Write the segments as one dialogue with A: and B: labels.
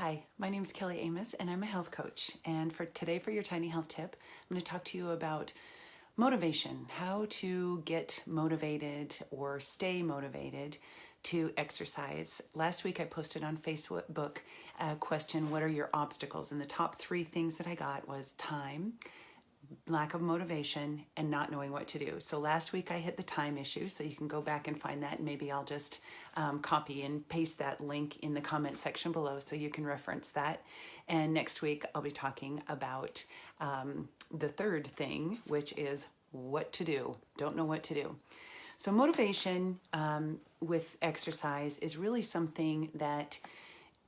A: Hi, my name is Kelly Amos and I'm a health coach. And for today, for your tiny health tip, I'm going to talk to you about motivation, how to get motivated or stay motivated to exercise. Last week I posted on Facebook a question, what are your obstacles? And the top 3 things that I got was time, lack of motivation, and not knowing what to do. So last week I hit the time issue, so you can go back and find that, and maybe I'll just copy and paste that link in the comment section below so you can reference that. And next week I'll be talking about the third thing, which is what to do. Don't know what to do. So motivation with exercise is really something that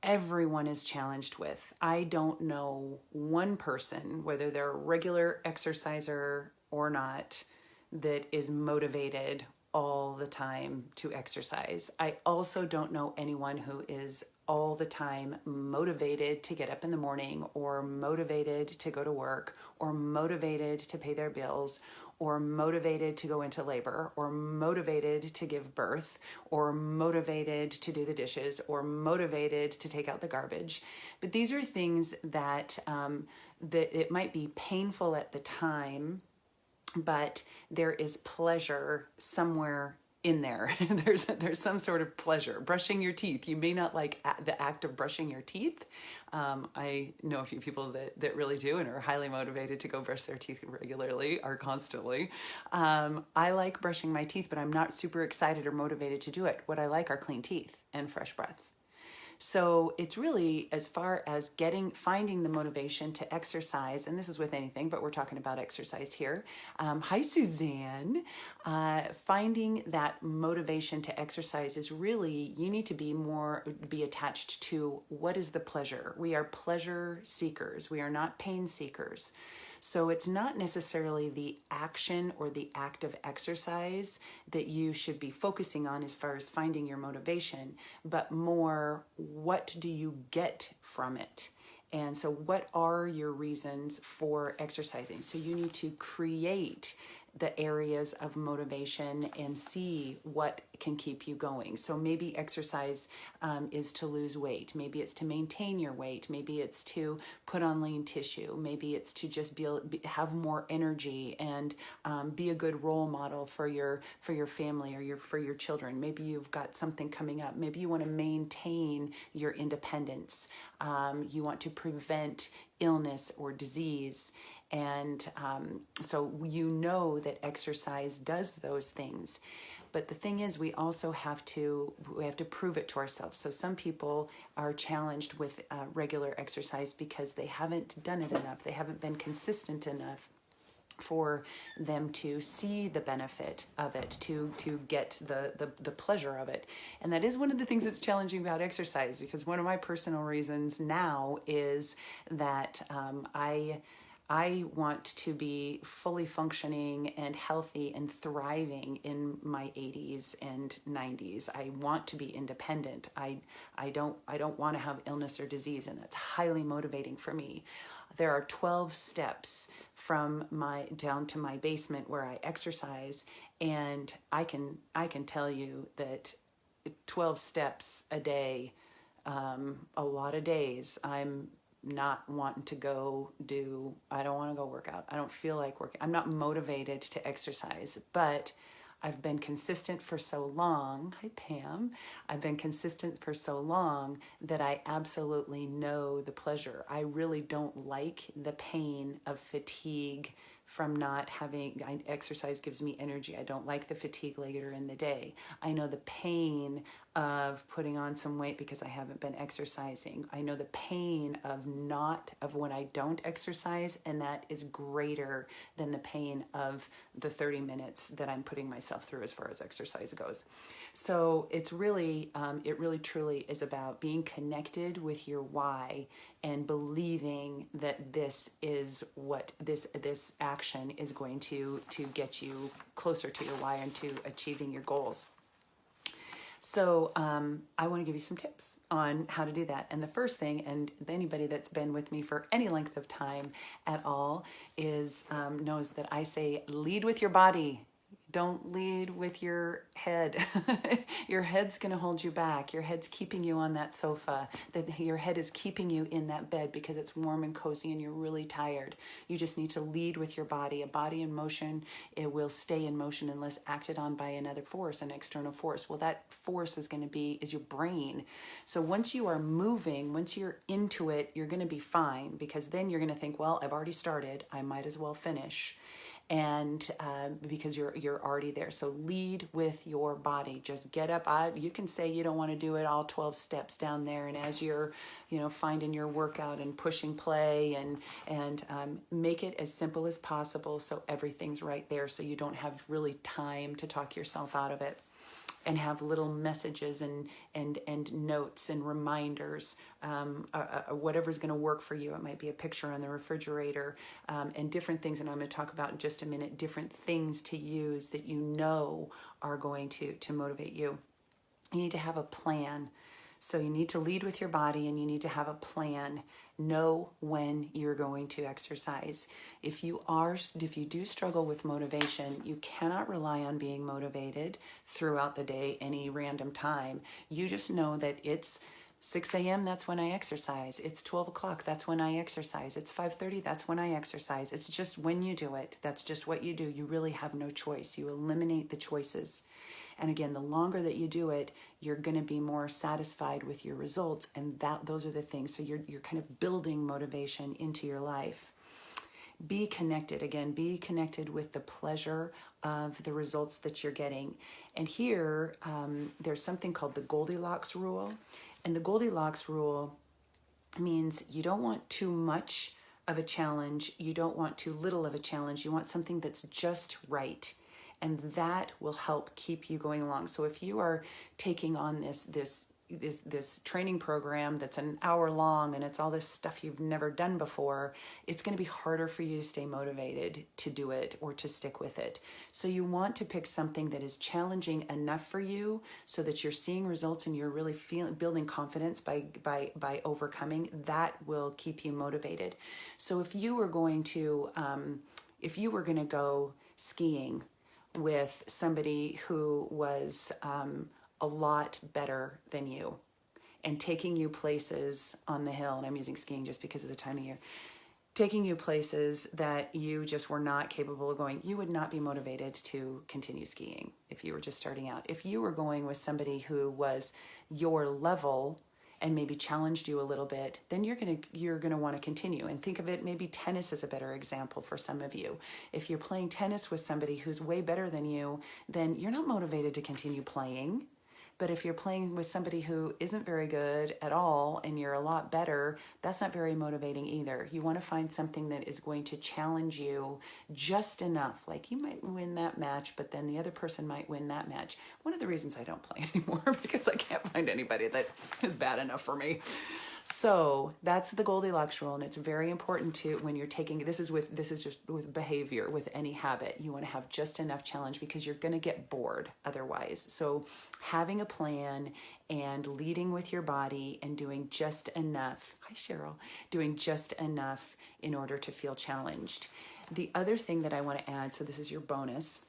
A: everyone is challenged with. I don't know one person, whether they're a regular exerciser or not, that is motivated all the time to exercise. I also don't know anyone who is all the time motivated to get up in the morning, or motivated to go to work, or motivated to pay their bills, or motivated to go into labor, or motivated to give birth, or motivated to do the dishes, or motivated to take out the garbage. But these are things that that it might be painful at the time, but there is pleasure somewhere in there. There's some sort of pleasure. Brushing your teeth. You may not like the act of brushing your teeth. I know a few people that really do and are highly motivated to go brush their teeth regularly or constantly. I like brushing my teeth, but I'm not super excited or motivated to do it. What I like are clean teeth and fresh breath. So it's really, as far as finding the motivation to exercise, and this is with anything, but we're talking about exercise here. Hi, Suzanne. Finding that motivation to exercise is really, you need to be attached to what is the pleasure. We are pleasure seekers. We are not pain seekers. So it's not necessarily the action or the act of exercise that you should be focusing on as far as finding your motivation, but more, what do you get from it? And so what are your reasons for exercising? So you need to create the areas of motivation and see what can keep you going. So maybe exercise is to lose weight. Maybe it's to maintain your weight. Maybe it's to put on lean tissue. Maybe it's to just have more energy and be a good role model for your family or for your children. Maybe you've got something coming up. Maybe you want to maintain your independence. You want to prevent illness or disease. And so you know that exercise does those things. But the thing is, we also have to prove it to ourselves. So some people are challenged with regular exercise because they haven't done it enough. They haven't been consistent enough for them to see the benefit of it, to get the pleasure of it. And that is one of the things that's challenging about exercise, because one of my personal reasons now is that I want to be fully functioning and healthy and thriving in my 80s and 90s. I want to be independent. I don't want to have illness or disease, and that's highly motivating for me. There are 12 steps from down to my basement where I exercise, and I can tell you that 12 steps a day, a lot of days I'm not wanting to I don't want to go work out. I don't feel like working. I'm not motivated to exercise, but I've been consistent for so long. Hi, Pam. I've been consistent for so long that I absolutely know the pleasure. I really don't like the pain of fatigue from not having, exercise gives me energy. I don't like the fatigue later in the day. I know the pain of putting on some weight because I haven't been exercising. I know the pain of when I don't exercise, and that is greater than the pain of the 30 minutes that I'm putting myself through as far as exercise goes. So it's really, it really truly is about being connected with your why and believing that this is what this action is going to get you closer to your why and to achieving your goals. So I want to give you some tips on how to do that. And the first thing, and anybody that's been with me for any length of time at all, is knows that I say lead with your body. Don't lead with your head. Your head's going to hold you back. Your head's keeping you on that sofa. Your head is keeping you in that bed because it's warm and cozy and you're really tired. You just need to lead with your body. A body in motion, it will stay in motion unless acted on by another force, an external force. Well, that force is your brain. So once you are moving, once you're into it, you're going to be fine, because then you're going to think, well, I've already started. I might as well finish. And because you're already there. So lead with your body. Just get up. You can say you don't want to do it all 12 steps down there, and as you're finding your workout and pushing play, and make it as simple as possible so everything's right there, so you don't have really time to talk yourself out of it. And have little messages and notes and reminders, whatever's going to work for you. It might be a picture on the refrigerator, and different things. And I'm going to talk about in just a minute different things to use that are going to motivate you. You need to have a plan. So you need to lead with your body, and you need to have a plan. Know when you're going to exercise. If you do struggle with motivation, you cannot rely on being motivated throughout the day, any random time. You just know that it's 6 a.m., that's when I exercise. It's 12 o'clock, that's when I exercise. It's 5:30, that's when I exercise. It's just when you do it. That's just what you do. You really have no choice. You eliminate the choices. And again, the longer that you do it, you're going to be more satisfied with your results. And those are the things. So you're kind of building motivation into your life. Be connected. Again, be connected with the pleasure of the results that you're getting. And here, there's something called the Goldilocks rule. And the Goldilocks rule means you don't want too much of a challenge. You don't want too little of a challenge. You want something that's just right. And that will help keep you going along. So if you are taking on this training program that's an hour long and it's all this stuff you've never done before, it's going to be harder for you to stay motivated to do it or to stick with it. So you want to pick something that is challenging enough for you so that you're seeing results and you're really building confidence by overcoming. That will keep you motivated. So if you were going to go skiing with somebody who was a lot better than you and taking you places on the hill, and I'm using skiing just because of the time of year, taking you places that you just were not capable of going, you would not be motivated to continue skiing if you were just starting out. If you were going with somebody who was your level and maybe challenged you a little bit, then you're gonna want to continue. And think of it, maybe tennis is a better example for some of you. If you're playing tennis with somebody who's way better than you, then you're not motivated to continue playing. But if you're playing with somebody who isn't very good at all and you're a lot better, that's not very motivating either. You want to find something that is going to challenge you just enough. Like you might win that match, but then the other person might win that match. One of the reasons I don't play anymore because I can't find anybody that is bad enough for me. So that's the Goldilocks rule, and it's very important to when you're taking this is just with behavior, with any habit. You want to have just enough challenge because you're going to get bored otherwise. So having a plan and leading with your body and doing just enough. Hi Cheryl, doing just enough in order to feel challenged. The other thing that I want to add, so this is your bonus,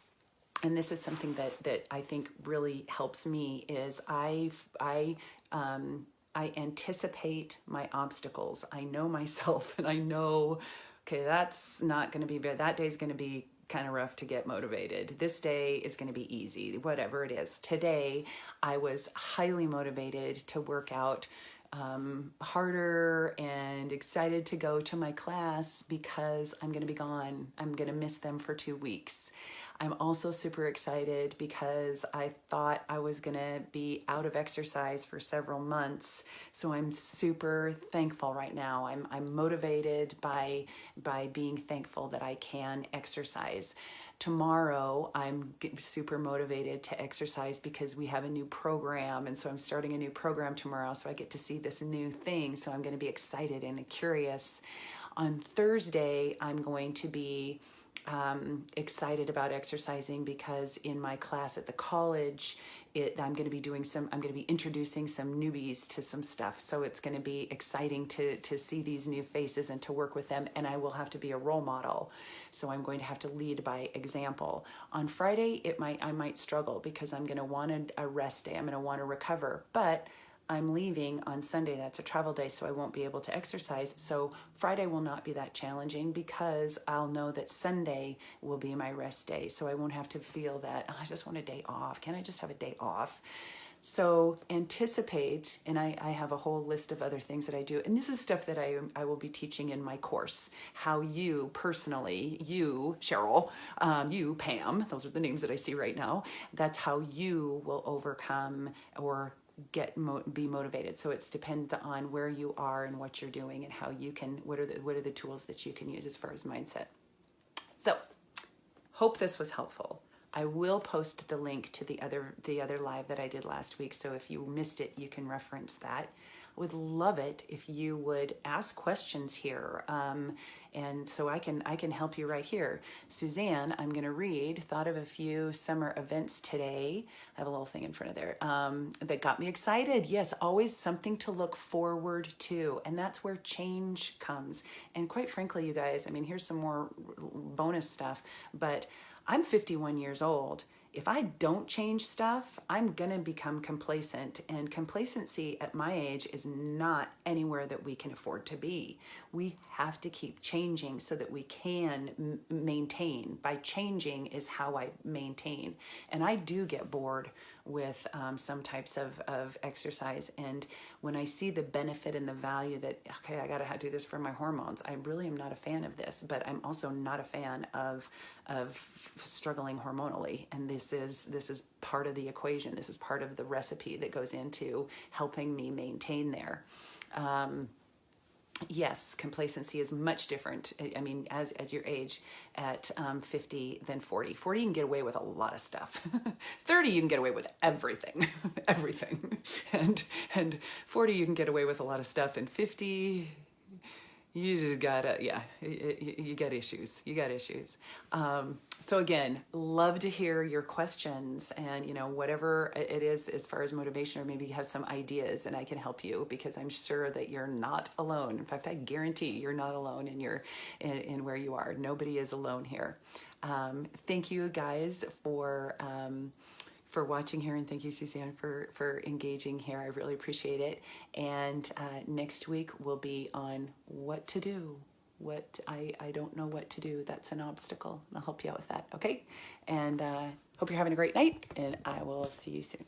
A: and this is something that I think really helps me, is I anticipate my obstacles. I know myself and I know, okay, that's not going to be bad. That day's going to be kind of rough to get motivated. This day is going to be easy, whatever it is. Today, I was highly motivated to work out harder and excited to go to my class because I'm going to be gone. I'm going to miss them for 2 weeks. I'm also super excited because I thought I was going to be out of exercise for several months. So I'm super thankful right now. I'm motivated by being thankful that I can exercise. Tomorrow, I'm super motivated to exercise because we have a new program. And so I'm starting a new program tomorrow. So I get to see this new thing. So I'm going to be excited and curious. On Thursday, I'm going to be excited about exercising because in my class at the college, I'm going to be introducing some newbies to some stuff. So it's going to be exciting to see these new faces and to work with them. And I will have to be a role model. So I'm going to have to lead by example. On Friday, I might struggle because I'm going to want a rest day. I'm going to want to recover, but I'm leaving on Sunday. That's a travel day, so I won't be able to exercise. So Friday will not be that challenging because I'll know that Sunday will be my rest day. So I won't have to feel that, oh, I just want a day off. Can I just have a day off? So anticipate, and I have a whole list of other things that I do. And this is stuff that I will be teaching in my course, how you personally, you, Cheryl, you, Pam, those are the names that I see right now. That's how you will overcome or be motivated. So it's depends on where you are and what you're doing and how you can, what are the tools that you can use as far as mindset. So hope this was helpful. I will post the link to the other live that I did last week. So if you missed it, you can reference that. I would love it if you would ask questions here. And so I can help you right here. Suzanne, I'm going to read, thought of a few summer events today. I have a little thing in front of there that got me excited. Yes, always something to look forward to. And that's where change comes. And quite frankly, you guys, I mean, here's some more bonus stuff, but I'm 51 years old. If I don't change stuff, I'm going to become complacent. And complacency at my age is not anywhere that we can afford to be. We have to keep changing so that we can maintain. By changing is how I maintain. And I do get bored with some types of exercise. And when I see the benefit and the value that, okay, I got to do this for my hormones, I really am not a fan of this, but I'm also not a fan of struggling hormonally. And this is part of the equation. This is part of the recipe that goes into helping me maintain there. Yes, complacency is much different. I mean, as your age at 50 than 40. 40, you can get away with a lot of stuff. 30, you can get away with everything, everything. And 40, you can get away with a lot of stuff. And 50, you just gotta, you got issues. You got issues. So again, love to hear your questions and, whatever it is as far as motivation, or maybe you have some ideas and I can help you because I'm sure that you're not alone. In fact, I guarantee you're not alone in where you are. Nobody is alone here. Thank you guys for watching here, and thank you, Suzanne, for engaging here. I really appreciate it. And next week we'll be on what to do. What I don't know what to do. That's an obstacle. I'll help you out with that. Okay. And hope you're having a great night, and I will see you soon.